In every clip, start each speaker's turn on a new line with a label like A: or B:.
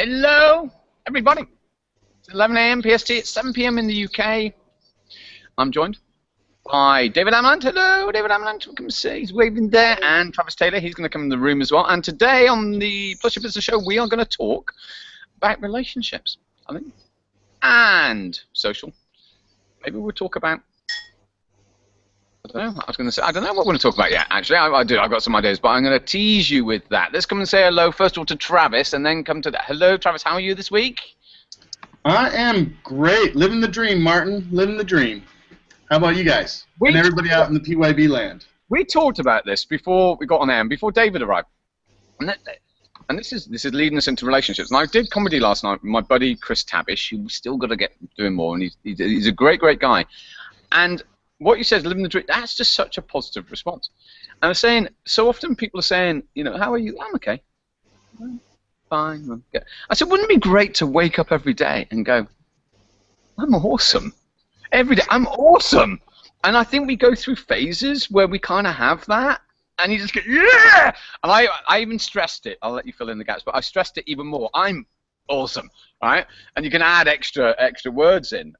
A: Hello, everybody. It's 11 a.m. PST. It's 7 p.m. in the UK. I'm joined by David Amland. Hello, David Amland. Come see. He's waving there. And Travis Taylor. He's going to come in the room as well. And today on the Plus Your Business Show, we are going to talk about relationships, I think, and social. Maybe we'll talk about. I don't know. I was going to say, I don't know what we're going to talk about yet, actually. I've got some ideas, but I'm going to tease you with that. Let's come and say hello, first of all, to Travis, and then come to that. Hello, Travis. How are you this week?
B: I am great. Living the dream, Martin. Living the dream. How about you guys? And everybody out in the PYB land? We
A: talked about this before we got on air and before David arrived. And this is leading us into relationships. And I did comedy last night with my buddy Chris Tabish, who we still got to get doing more, and he's a great, great guy. And what you said, living the dream, that's just such a positive response. And I was saying, so often people are saying, you know, how are you? I'm okay. Fine. I'm good. I said, wouldn't it be great to wake up every day and go, I'm awesome. Every day, I'm awesome. And I think we go through phases where we kind of have that, and you just go, yeah! And I even stressed it. I'll let you fill in the gaps, but I stressed it even more. I'm awesome, right? And you can add extra words in.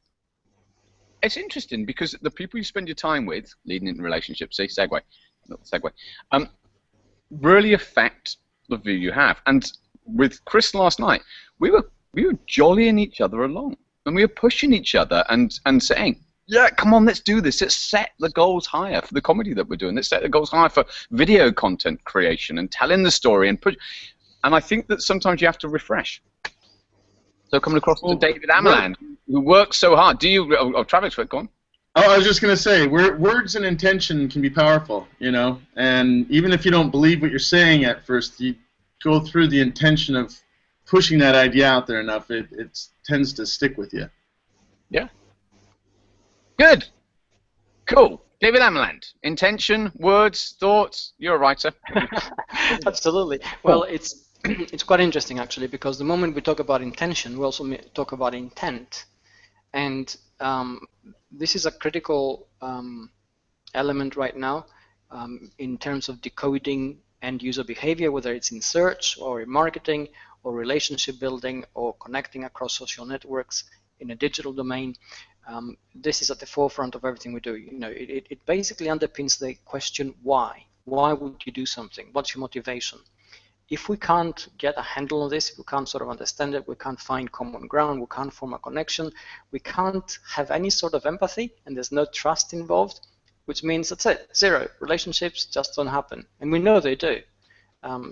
A: It's interesting because the people you spend your time with, leading in relationships, see, segue, really affect the view you have. And with Chris last night, we were jollying each other along, and we were pushing each other and saying, yeah, come on, let's do this. Let's set the goals higher for the comedy that we're doing. Let's set the goals higher for video content creation and telling the story and push. And I think that sometimes you have to refresh. So coming across to David Amland, who works so hard. Do you? Oh, Travis, go on.
B: Oh, I was just going to say, words and intention can be powerful, you know. And even if you don't believe what you're saying at first, you go through the intention of pushing that idea out there enough, it tends to stick with you.
A: Yeah. Good. Cool. David Amland. Intention, words, thoughts. You're a writer.
C: Absolutely. Well, it's quite interesting actually, because the moment we talk about intention, we also talk about intent, and this is a critical element right now in terms of decoding end user behavior, whether it's in search or in marketing or relationship building or connecting across social networks in a digital domain. This is at the forefront of everything we do. You know, it basically underpins the question why. Why would you do something? What's your motivation? If we can't get a handle on this, if we can't sort of understand it, we can't find common ground, we can't form a connection, we can't have any sort of empathy, and there's no trust involved, which means that's it, zero. Relationships just don't happen, and we know they do.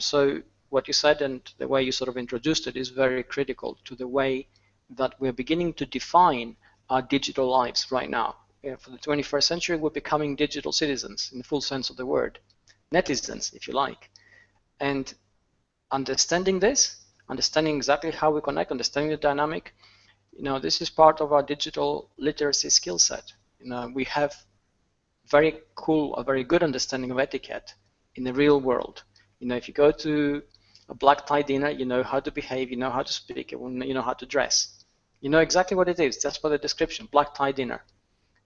C: So what you said and the way you sort of introduced it is very critical to the way that we're beginning to define our digital lives right now. For the 21st century, we're becoming digital citizens in the full sense of the word, netizens, if you like. And understanding this, understanding exactly how we connect, understanding the dynamic, you know, this is part of our digital literacy skill set. You know, we have very good understanding of etiquette in the real world. You know, if you go to a black tie dinner, you know how to behave, you know how to speak, you know how to dress. You know exactly what it is. That's for the description, black tie dinner.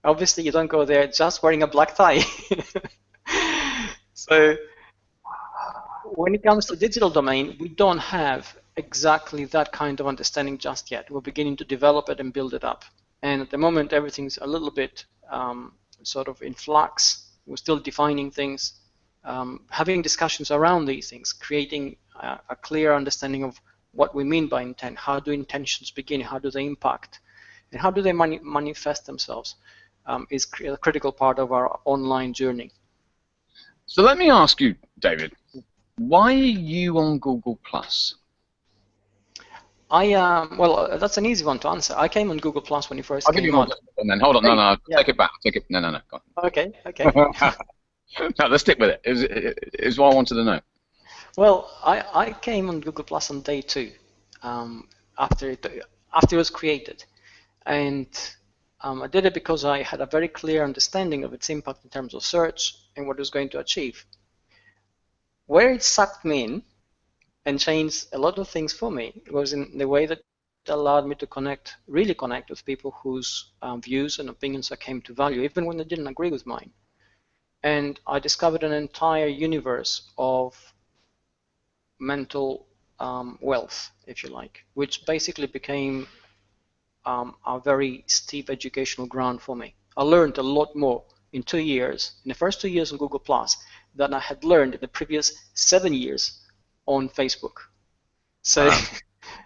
C: Obviously, you don't go there just wearing a black tie. So when it comes to digital domain, we don't have exactly that kind of understanding just yet. We're beginning to develop it and build it up. And at the moment, everything's a little bit sort of in flux. We're still defining things, having discussions around these things, creating a clear understanding of what we mean by intent. How do intentions begin? How do they impact? And how do they manifest themselves is a critical part of our online journey.
A: So let me ask you, David, why are you on Google+?
C: Well, that's an easy one to answer. I came on Google+ when it first came out.
A: And then hold on, no, take it back. No. Go on.
C: Okay.
A: No, let's stick with it. Is what I wanted to know.
C: Well, I came on Google+ on day 2, after it was created, and I did it because I had a very clear understanding of its impact in terms of search and what it was going to achieve. Where it sucked me in and changed a lot of things for me was in the way that it allowed me to really connect with people whose views and opinions I came to value, even when they didn't agree with mine. And I discovered an entire universe of mental wealth, if you like, which basically became a very steep educational ground for me. I learned a lot more in 2 years, in the first 2 years on Google Plus, than I had learned in the previous 7 years on Facebook. So,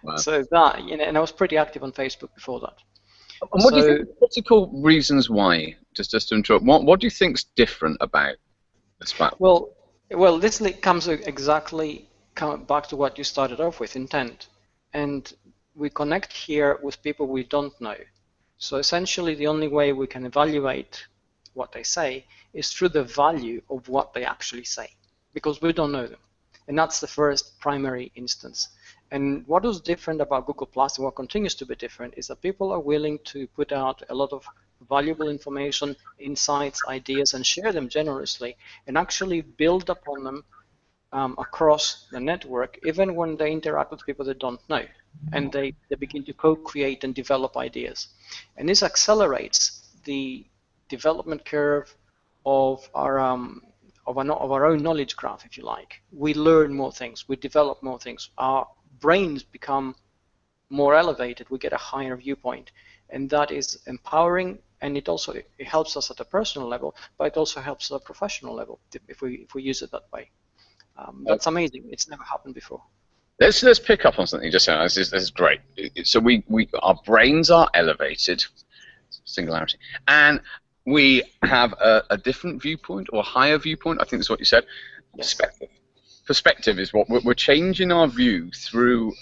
A: Wow.
C: so that, and I was pretty active on Facebook before that.
A: And what do you think are the critical reasons why? Just to interrupt, what do you think's different about this platform?
C: Well, this comes exactly back to what you started off with, intent. And we connect here with people we don't know. So essentially, the only way we can evaluate what they say is through the value of what they actually say, because we don't know them. And that's the first primary instance. And what was different about Google Plus and what continues to be different is that people are willing to put out a lot of valuable information, insights, ideas, and share them generously, and actually build upon them across the network, even when they interact with people they don't know, and they begin to co-create and develop ideas. And this accelerates the development curve of our own knowledge graph, if you like. We learn more things, we develop more things, our brains become more elevated, we get a higher viewpoint, and that is empowering. And it also helps us at a personal level, but it also helps at a professional level if we use it that way. That's amazing. It's never happened before.
A: Let's pick up on something you just said. This is great. So our brains are elevated, singularity, and we have a different viewpoint or a higher viewpoint. I think that's what you said.
C: Yes.
A: Perspective. Perspective is what we're changing our view through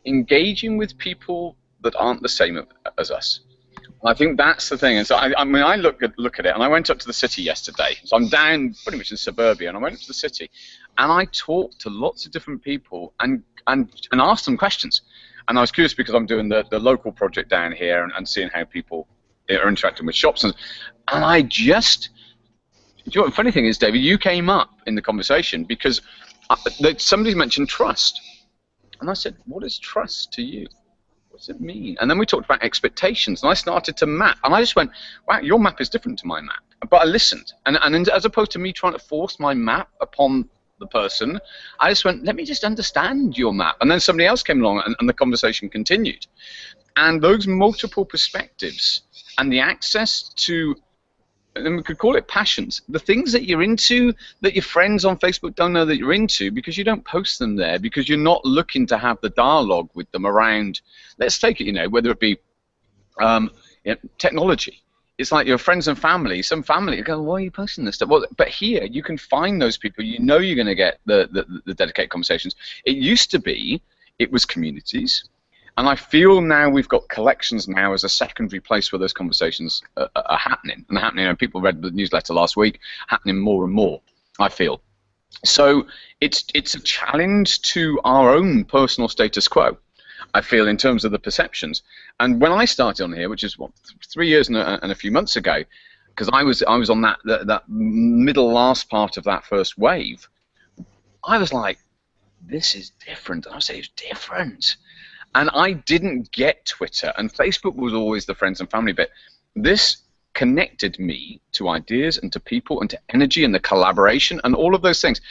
A: engaging with people that aren't the same as us. I think that's the thing. And so I mean, I look at it, and I went up to the city yesterday. So I'm down pretty much in suburbia, and I went up to the city, and I talked to lots of different people and asked them questions. And I was curious because I'm doing the local project down here and seeing how people are interacting with shops. And I just, you know what the funny thing is, David, you came up in the conversation because somebody mentioned trust. And I said, what is trust to you? What does it mean? And then we talked about expectations, and I started to map, and I just went, wow, your map is different to my map. But I listened, and as opposed to me trying to force my map upon the person, I just went, let me just understand your map. And then somebody else came along, and the conversation continued. And those multiple perspectives and the access to, and we could call it passions, the things that you're into that your friends on Facebook don't know that you're into because you don't post them there, because you're not looking to have the dialogue with them around, let's take it, whether it be technology. It's like your friends and family, some family go, why are you posting this stuff? Well, but here you can find those people, you're going to get the dedicated conversations. It used to be, it was communities. And I feel now we've got collections now as a secondary place where those conversations are happening. And happening, and people read the newsletter last week, happening more and more, I feel. So it's a challenge to our own personal status quo, I feel, in terms of the perceptions. And when I started on here, which is, 3 years and a few months ago, because I was on that middle last part of that first wave, I was like, this is different. And I say, it's different. And I didn't get Twitter, and Facebook was always the friends and family bit. This connected me to ideas and to people and to energy and the collaboration and all of those things.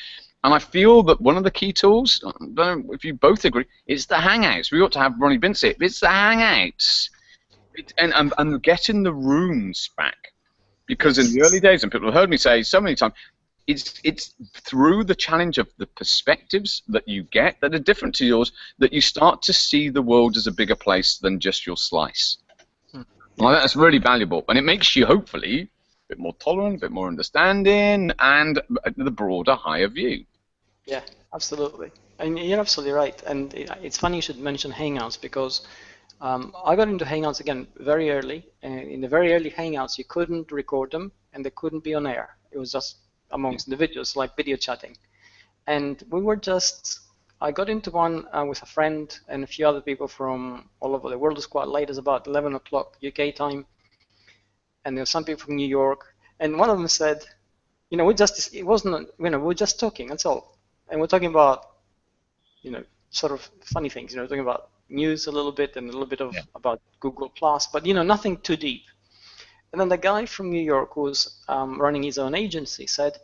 A: And I feel that one of the key tools, I don't know if you both agree, is the Hangouts. We ought to have Ronnie Bince here. It's the Hangouts. And getting the rooms back. Because in the early days, and people have heard me say so many times, it's through the challenge of the perspectives that you get that are different to yours that you start to see the world as a bigger place than just your slice. Well, that's really valuable, and it makes you hopefully a bit more tolerant, a bit more understanding, and the broader, higher view.
C: Yeah, absolutely. And you're absolutely right. And it's funny you should mention Hangouts because I got into Hangouts again very early. And in the very early Hangouts, you couldn't record them, and they couldn't be on air. It was just amongst individuals, like video chatting. And we were just, I got into one with a friend and a few other people from all over the world. It was quite late, it was about 11 o'clock UK time. And there were some people from New York. And one of them said, we just, it wasn't, we're just talking, that's all. And we're talking about, sort of funny things, talking about news a little bit and a little bit of about Google Plus, but, nothing too deep. And then the guy from New York who was running his own agency said,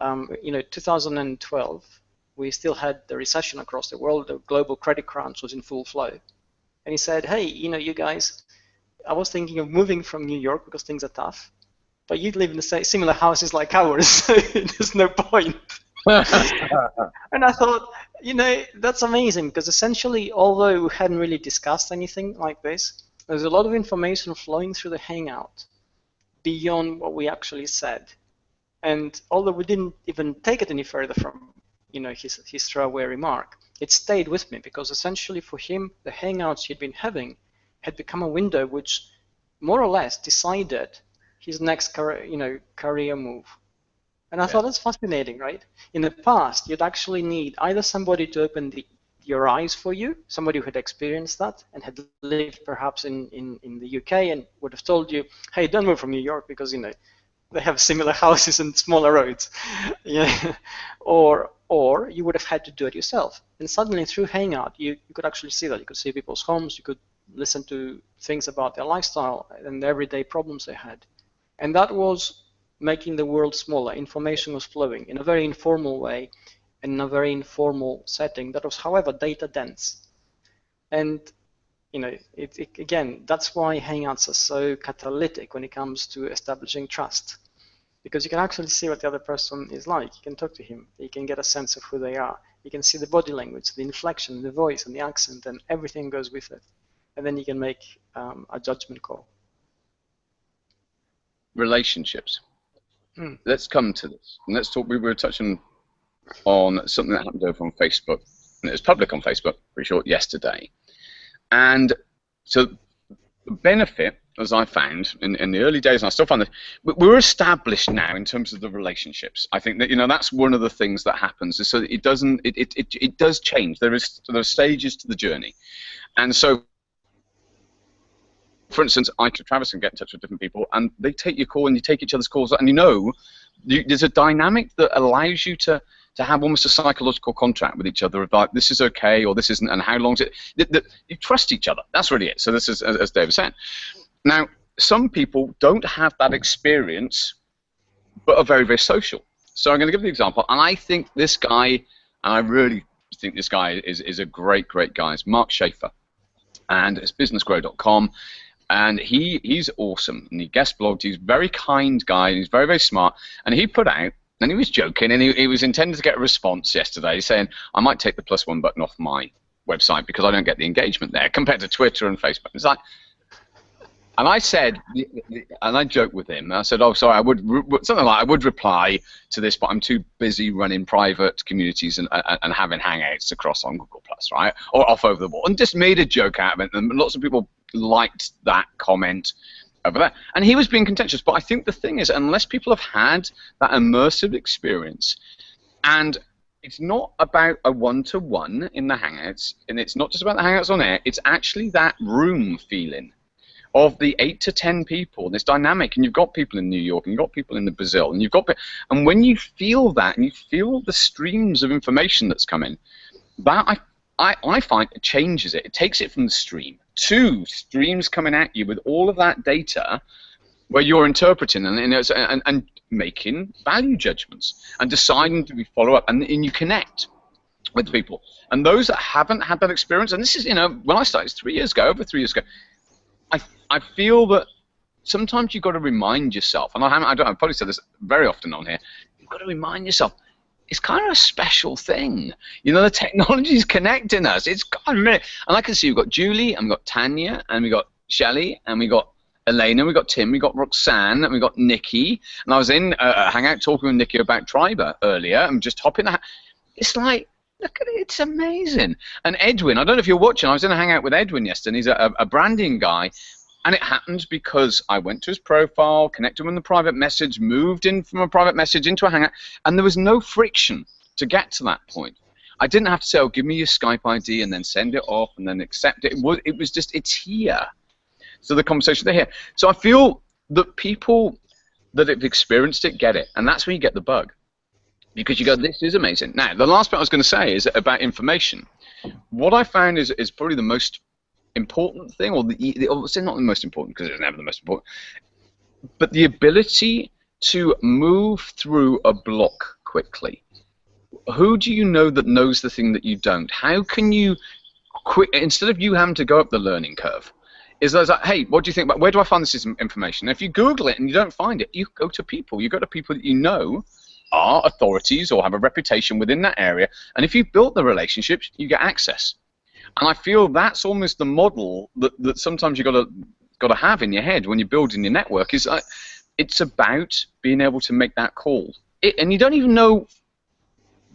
C: 2012, we still had the recession across the world, the global credit crunch was in full flow. And he said, hey, you guys, I was thinking of moving from New York because things are tough, but you live in the similar houses like ours, so there's no point. And I thought, that's amazing, because essentially, although we hadn't really discussed anything like this, there's a lot of information flowing through the Hangout beyond what we actually said. And although we didn't even take it any further from his throwaway remark, it stayed with me, because essentially for him, the Hangouts he'd been having had become a window which more or less decided his next career move. And I thought that's fascinating, right? In the past, you'd actually need either somebody to open your eyes for you, somebody who had experienced that and had lived perhaps in the UK and would have told you, hey, don't move from New York because, they have similar houses and smaller roads. Yeah. Or you would have had to do it yourself. And suddenly through Hangout, you could actually see that. You could see people's homes, you could listen to things about their lifestyle and the everyday problems they had. And that was making the world smaller. Information was flowing in a very informal way, in a very informal setting that was, however, data dense. And again, that's why Hangouts are so catalytic when it comes to establishing trust, because you can actually see what the other person is like. You can talk to him. You can get a sense of who they are. You can see the body language, the inflection, the voice, and the accent, and everything goes with it. And then you can make a judgment call.
A: Relationships. Let's come to this. And let's talk. We were touching on something that happened over on Facebook, and it was public on Facebook, pretty sure, yesterday. And so the benefit, as I found in the early days, and I still find that we're established now in terms of the relationships. I think that that's one of the things that happens. Is so that it does change. There are stages to the journey, and so. For instance, Travis can get in touch with different people, and they take your call, and you take each other's calls, and there's a dynamic that allows you to have almost a psychological contract with each other about this is okay or this isn't, and how long is it. That you trust each other. That's really it. So this is, as David said. Now, some people don't have that experience, but are very, very social. So I'm going to give you an example, and I think this guy, and I really think this guy is a great, great guy. It's Mark Schaefer, and it's businessgrow.com. And he's awesome, and he guest blogged. He's a very kind guy, and he's very, very smart. And he put out, and he was joking, and he was intending to get a response yesterday saying, I might take the +1 button off my website because I don't get the engagement there compared to Twitter and Facebook. It's like, and I said, and I joked with him, and I said, oh, sorry, I would reply to this, but I'm too busy running private communities and having hangouts across on Google+, right? Or off over the wall. And just made a joke out of it, and lots of people liked that comment over there. And he was being contentious, but I think the thing is, unless people have had that immersive experience, and it's not about a one-to-one in the Hangouts, and it's not just about the Hangouts on air, it's actually that room feeling of the 8 to 10 people, and it's dynamic, and you've got people in New York, and you've got people in the Brazil, and you've got, and when you feel that, and you feel the streams of information that's coming, that I find it changes it. It takes it from the stream to streams coming at you with all of that data, where you're interpreting and making value judgments and deciding to follow up, and you connect with people. And those that haven't had that experience, and this is, when I started 3 years ago, over 3 years ago, I feel that sometimes you've got to remind yourself, and I've probably said this very often on here, you've got to remind yourself, it's kind of a special thing. The technology is connecting us. It's got a minute. And I can see we've got Julie, and we've got Tanya, and we've got Shelley, and we've got Elena, we've got Tim, we've got Roxanne, and we've got Nikki. And I was in a Hangout talking with Nikki about Triber earlier, and just hopping that. It's like, look at it, it's amazing. And Edwin, I don't know if you're watching, I was in a Hangout with Edwin yesterday, and he's a branding guy. And it happened because I went to his profile, connected with the private message, moved in from a private message into a Hangout, and there was no friction to get to that point. I didn't have to say, oh, give me your Skype ID and then send it off and then accept it. It was just, it's here. So the conversation, they're here. So I feel that people that have experienced it get it, and that's where you get the bug. Because you go, this is amazing. Now, the last bit I was going to say is about information. What I found is probably the most important thing, or it's not the most important because it's never the most important, but the ability to move through a block quickly. who do you know that knows the thing that you don't? How can you instead of you having to go up the learning curve, is there's like, hey, what do you think about, where do I find this information? And if you Google it and you don't find it, you go to people. You go to people that you know are authorities or have a reputation within that area, and if you've built the relationships, you get access. And I feel that's almost the model that sometimes you got to have in your head when you're building your network. Is it's about being able to make that call, and you don't even know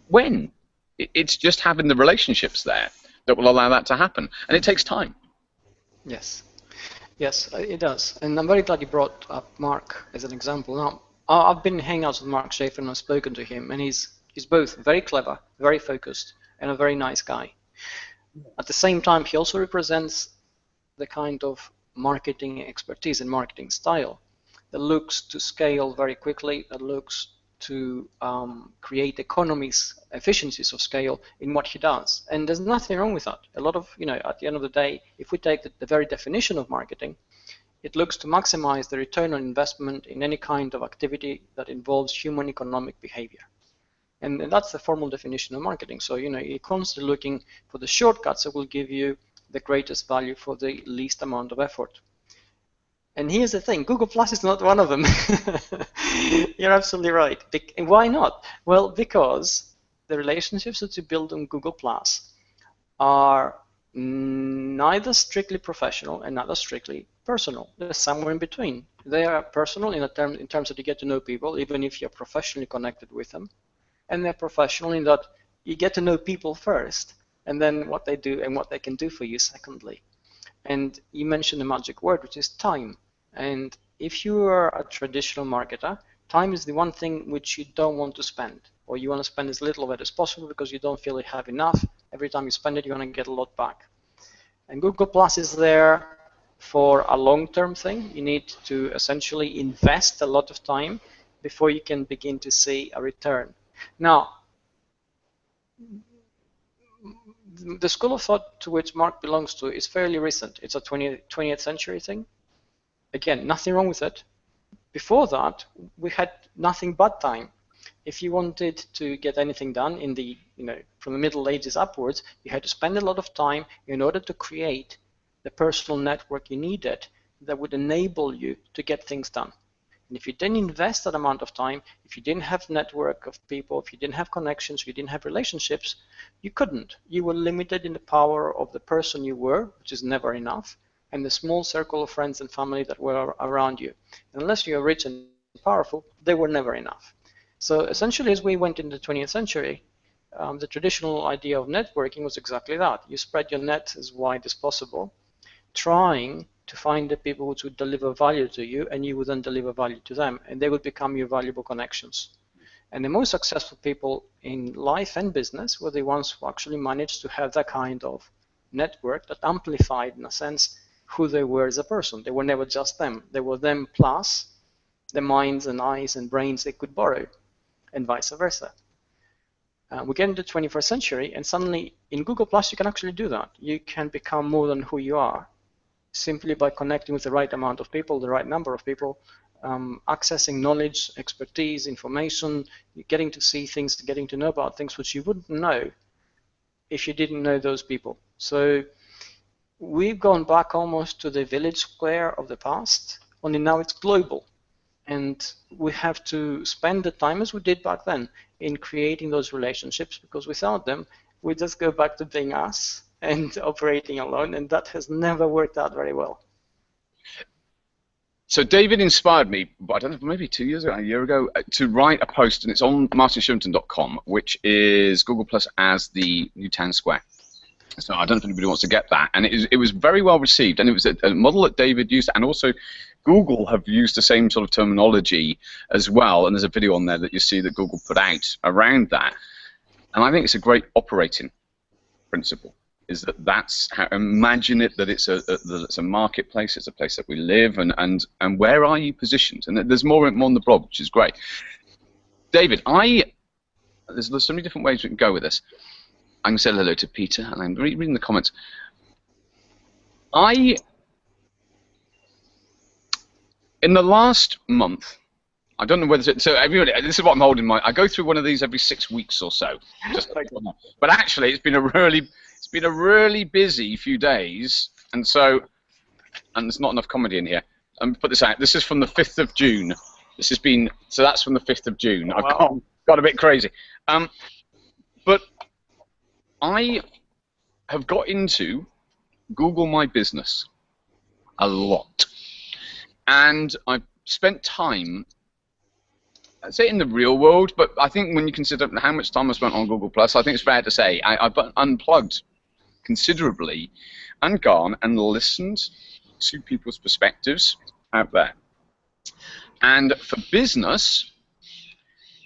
A: when. It's just having the relationships there that will allow that to happen, and it takes time.
C: Yes, yes, it does, and I'm very glad you brought up Mark as an example. Now, I've been hanging out with Mark Schaefer and I've spoken to him, and he's both very clever, very focused, and a very nice guy. At the same time, he also represents the kind of marketing expertise and marketing style that looks to scale very quickly, that looks to create efficiencies of scale in what he does. And there's nothing wrong with that. A lot of, at the end of the day, if we take the very definition of marketing, it looks to maximize the return on investment in any kind of activity that involves human economic behavior. And that's the formal definition of marketing. So, you're constantly looking for the shortcuts that will give you the greatest value for the least amount of effort. And here's the thing, Google Plus is not one of them. You're absolutely right. Why not? Well, because the relationships that you build on Google Plus are neither strictly professional and neither strictly personal. They're somewhere in between. They are personal in terms that you get to know people, even if you're professionally connected with them. And they're professional in that you get to know people first, and then what they do and what they can do for you secondly. And you mentioned the magic word, which is time. And if you are a traditional marketer, time is the one thing which you don't want to spend, or you want to spend as little of it as possible because you don't feel you have enough. Every time you spend it, you're going to get a lot back. And Google Plus is there for a long-term thing. You need to essentially invest a lot of time before you can begin to see a return. Now, the school of thought to which Mark belongs to is fairly recent. It's a 20th century thing. Again, nothing wrong with it. Before that, we had nothing but time. If you wanted to get anything done in the, from the Middle Ages upwards, you had to spend a lot of time in order to create the personal network you needed that would enable you to get things done. And if you didn't invest that amount of time, if you didn't have a network of people, if you didn't have connections, if you didn't have relationships, you couldn't. You were limited in the power of the person you were, which is never enough, and the small circle of friends and family that were around you. And unless you're rich and powerful, they were never enough. So essentially, as we went into the 20th century, the traditional idea of networking was exactly that. You spread your net as wide as possible, trying to find the people which would deliver value to you, and you would then deliver value to them, and they would become your valuable connections. And the most successful people in life and business were the ones who actually managed to have that kind of network that amplified, in a sense, who they were as a person. They were never just them. They were them plus the minds and eyes and brains they could borrow, and vice versa. We get into the 21st century, and suddenly in Google Plus you can actually do that. You can become more than who you are simply by connecting with the right amount of people, the right number of people, accessing knowledge, expertise, information, getting to see things, getting to know about things which you wouldn't know if you didn't know those people. So we've gone back almost to the village square of the past, only now it's global. And we have to spend the time, as we did back then, in creating those relationships, because without them, we just go back to being us and operating alone, and that has never worked out very well.
A: So David inspired me, I don't know, maybe 2 years ago, a year ago, to write a post, and it's on martinshillington.com, which is Google Plus as the new town square. So I don't know if anybody wants to get that. And it was very well received, and it was a model that David used, and also Google have used the same sort of terminology as well, and there's a video on there that you see that Google put out around that. And I think it's a great operating principle, is that's how, imagine it, that it's a marketplace, it's a place that we live, and where are you positioned? And there's more on the blog, which is great. David, there's so many different ways we can go with this. I'm going to say hello to Peter, and I'm reading the comments. In the last month, I don't know whether so everybody. This is what I'm holding my. I go through one of these every 6 weeks or so. Just but actually, it's been a really busy few days, and there's not enough comedy in here. Put this out. This is from the 5th of June. This has been that's from the 5th of June.
C: Oh, wow.
A: I've got a bit crazy, but I have got into Google My Business a lot, and I've spent time. I'd say in the real world, but I think when you consider how much time I spent on Google Plus, I think it's fair to say I've unplugged considerably and gone and listened to people's perspectives out there. And for business,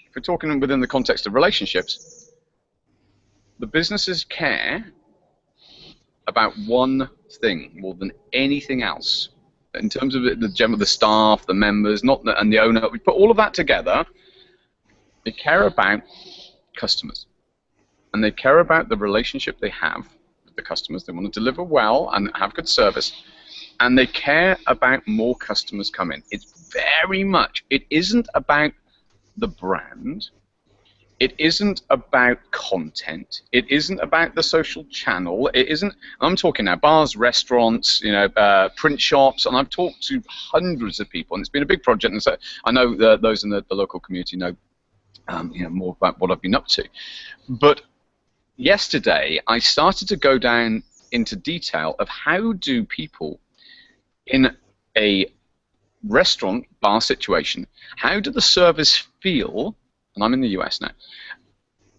A: if we're talking within the context of relationships, the businesses care about one thing more than anything else. In terms of the staff, the members, and the owner, we put all of that together. They care about customers, and they care about the relationship they have with the customers. They want to deliver well and have good service, and they care about more customers coming. It's very much. It isn't about the brand. It isn't about content. It isn't about the social channel. It isn't. I'm talking now bars, restaurants, print shops, and I've talked to hundreds of people, and it's been a big project. And so I know those in the local community know, more about what I've been up to. But yesterday, I started to go down into detail of how do people in a restaurant bar situation, how do the servers feel? And I'm in the US now,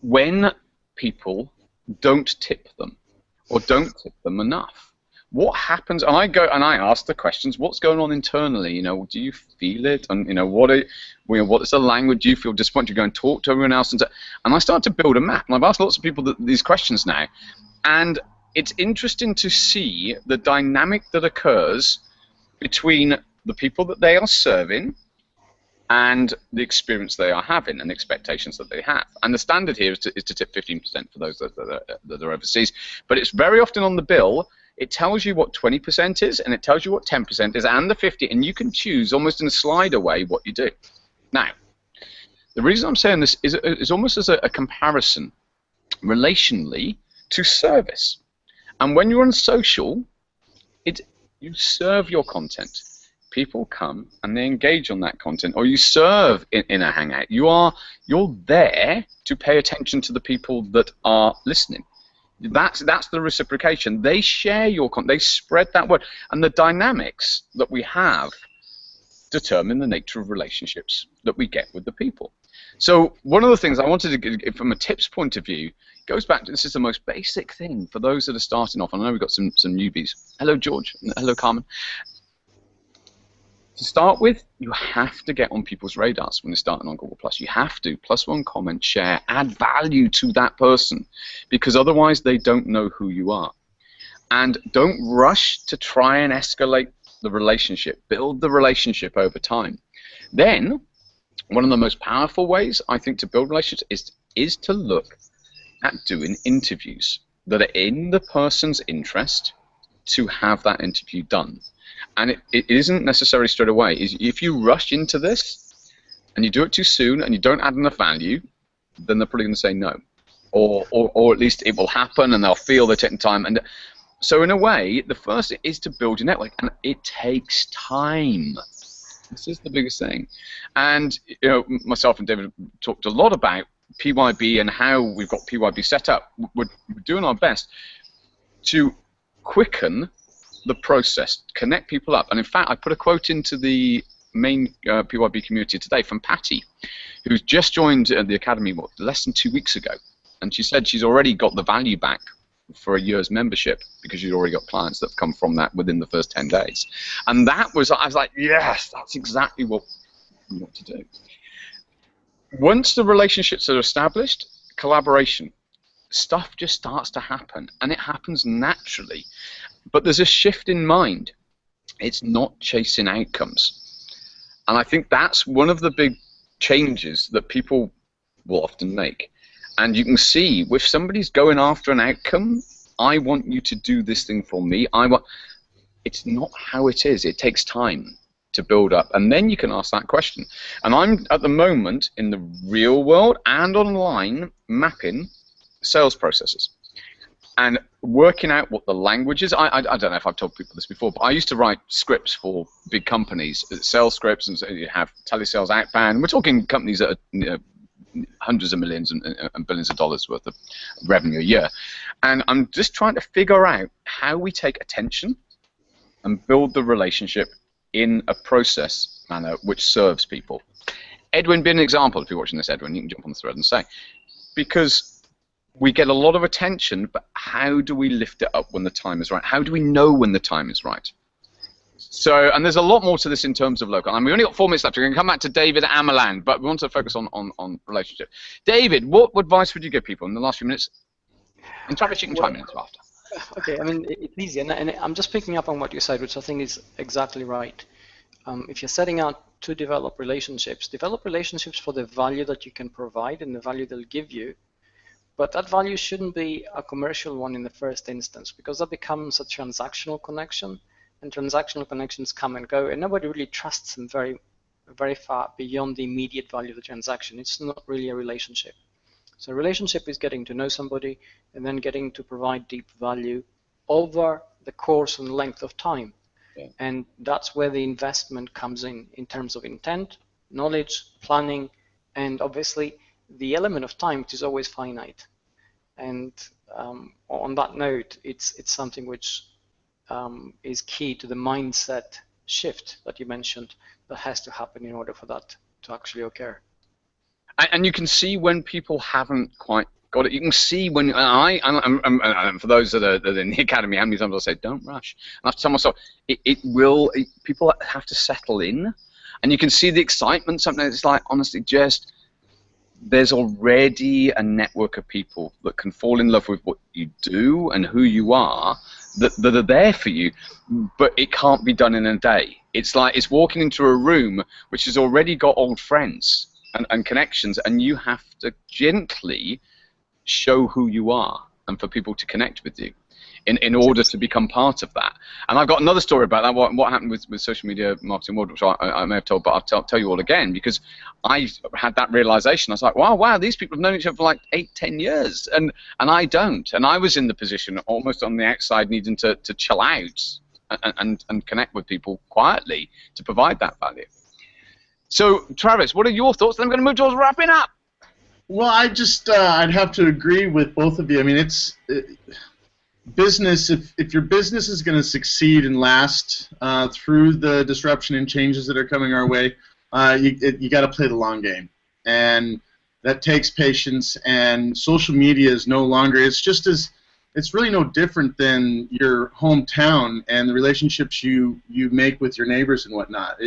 A: when people don't tip them or don't tip them enough. What happens? And I go and I ask the questions, what's going on internally? Do you feel it? And what is the language? Do you feel disappointed? You go and talk to everyone else, and I start to build a map. And I've asked lots of people these questions now, and it's interesting to see the dynamic that occurs between the people that they are serving and the experience they are having and the expectations that they have. And the standard here is to tip 15% for those that are overseas. But it's very often on the bill. It tells you what 20% is, and it tells you what 10% is, and the 50%, and you can choose almost in a slider way what you do. Now, the reason I'm saying this is almost as a comparison relationally to service. And when you're on social, you serve your content. People come and they engage on that content, or you serve in a hangout. You're there to pay attention to the people that are listening. That's the reciprocation. They share your content. They spread that word, and the dynamics that we have determine the nature of relationships that we get with the people. So one of the things I wanted to give from a tips point of view goes back to, this is the most basic thing for those that are starting off. I know we've got some newbies. Hello, George. Hello, Carmen. To start with, you have to get on people's radars when they're starting on Google+. You have to, +1 comment, share, add value to that person, because otherwise they don't know who you are. And don't rush to try and escalate the relationship. Build the relationship over time. Then, one of the most powerful ways, I think, to build relationships is to look at doing interviews that are in the person's interest to have that interview done. And it isn't necessarily straight away. If you rush into this and you do it too soon and you don't add enough value, then they're probably going to say no. Or at least it will happen and they'll feel they're taking time. And so in a way, the first is to build your network, and it takes time. This is the biggest thing. And myself and David talked a lot about PYB and how we've got PYB set up. We're doing our best to quicken the process, connect people up. And in fact, I put a quote into the main PYB community today from Patty, who's just joined the academy less than 2 weeks ago. And she said she's already got the value back for a year's membership because she's already got clients that have come from that within the first 10 days. And I was like, yes, that's exactly what we want to do. Once the relationships are established, collaboration. Stuff just starts to happen, and it happens naturally. But there's a shift in mind. It's not chasing outcomes. And I think that's one of the big changes that people will often make. And you can see, if somebody's going after an outcome, I want you to do this thing for me. It's not how it is. It takes time. to build up, and then you can ask that question. And I'm at the moment in the real world and online mapping sales processes and working out what the language is. I don't know if I've told people this before, but I used to write scripts for big companies, sales scripts, and so you have telesales outbound. We're talking companies that are hundreds of millions and billions of dollars worth of revenue a year. And I'm just trying to figure out how we take attention and build the relationship in a process manner which serves people. Edwin, be an example. If you're watching this, Edwin, you can jump on the thread and say, because we get a lot of attention, but how do we lift it up when the time is right? How do we know when the time is right? So, and there's a lot more to this in terms of local. And we've only got 4 minutes left. We're going to come back to David Amaland, but we want to focus on relationship. David, what advice would you give people in the last few minutes? And Travis, you can chime in after.
C: Okay, I mean, it's easy, and I'm just picking up on what you said, which I think is exactly right. If you're setting out to develop relationships for the value that you can provide and the value they'll give you. But that value shouldn't be a commercial one in the first instance, because that becomes a transactional connection, and transactional connections come and go, and nobody really trusts them very, very far beyond the immediate value of the transaction. It's not really a relationship. So a relationship is getting to know somebody and then getting to provide deep value over the course and length of time. Yeah. And that's where the investment comes in terms of intent, knowledge, planning, and obviously the element of time, which is always finite. And on that note, it's something which is key to the mindset shift that you mentioned that has to happen in order for that to actually occur.
A: And you can see when people haven't quite got it. You can see when and for those that are in the academy, how many times I say, don't rush. And I have to tell myself, people have to settle in. And you can see the excitement. Something that's like, honestly, just there's already a network of people that can fall in love with what you do and who you are that are there for you, but it can't be done in a day. It's like it's walking into a room which has already got old friends and connections, and you have to gently show who you are and for people to connect with you in order to become part of that. And I've got another story about that, what happened with social media marketing world, which I may have told, but I'll tell you all again, because I had that realization. I was like, wow, these people have known each other for like 8-10 years, and I don't. And I was in the position almost on the outside needing to chill out and connect with people quietly to provide that value. So, Travis, what are your thoughts? Then I'm going to move towards wrapping up.
B: Well, I'd have to agree with both of you. I mean, business, if your business is going to succeed and last through the disruption and changes that are coming our way, you got to play the long game, and that takes patience. And social media is no longer, it's really no different than your hometown and the relationships you make with your neighbors and whatnot.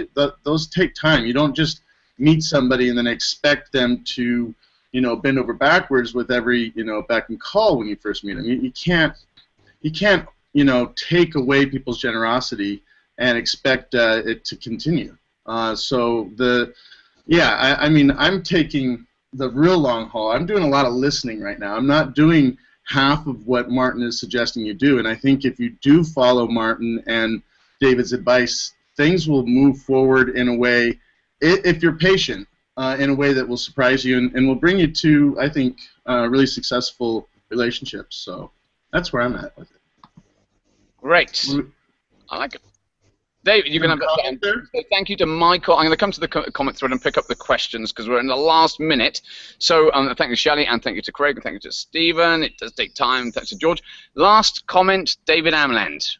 B: Those take time. You don't just meet somebody and then expect them to bend over backwards with every beck and call when you first meet them. You can't take away people's generosity and expect it to continue. I mean, I'm taking the real long haul. I'm doing a lot of listening right now. I'm not doing half of what Martin is suggesting you do, and I think if you do follow Martin and David's advice, things will move forward in a way, if you're patient, in a way that will surprise you and will bring you to, I think, really successful relationships. So that's where I'm at with it.
A: Great. I like it. David, you can have that. Thank you to Michael. I'm going to come to the comment thread and pick up the questions because we're in the last minute. So thank you, Shelley, and thank you to Craig, and thank you to Stephen. It does take time. Thanks to George. Last comment, David Amland.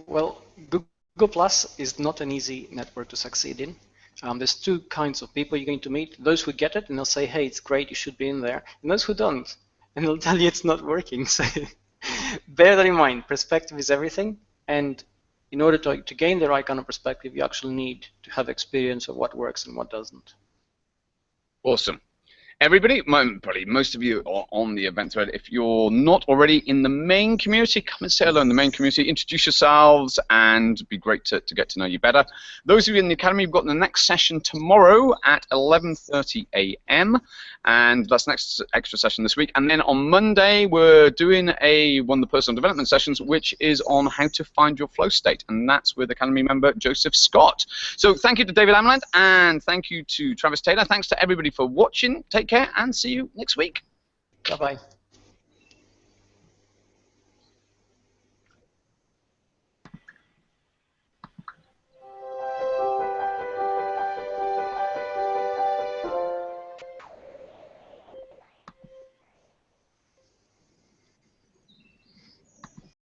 C: Well, Google Plus is not an easy network to succeed in. There's two kinds of people you're going to meet. Those who get it, and they'll say, hey, it's great, you should be in there. And those who don't, and they'll tell you it's not working. So bear that in mind. Perspective is everything. And in order to gain the right kind of perspective, you actually need to have experience of what works and what doesn't.
A: Awesome. Everybody, probably most of you are on the event thread. If you're not already in the main community, come and say hello in the main community, introduce yourselves, and it'd be great to get to know you better. Those of you in the academy, we've got the next session tomorrow at 11:30 a.m., and that's next extra session this week. And then on Monday, we're doing one of the personal development sessions, which is on how to find your flow state, and that's with academy member Joseph Scott. So thank you to David Ameland, and thank you to Travis Taylor. Thanks to everybody for watching. Take care and see you next week.
C: Bye-bye.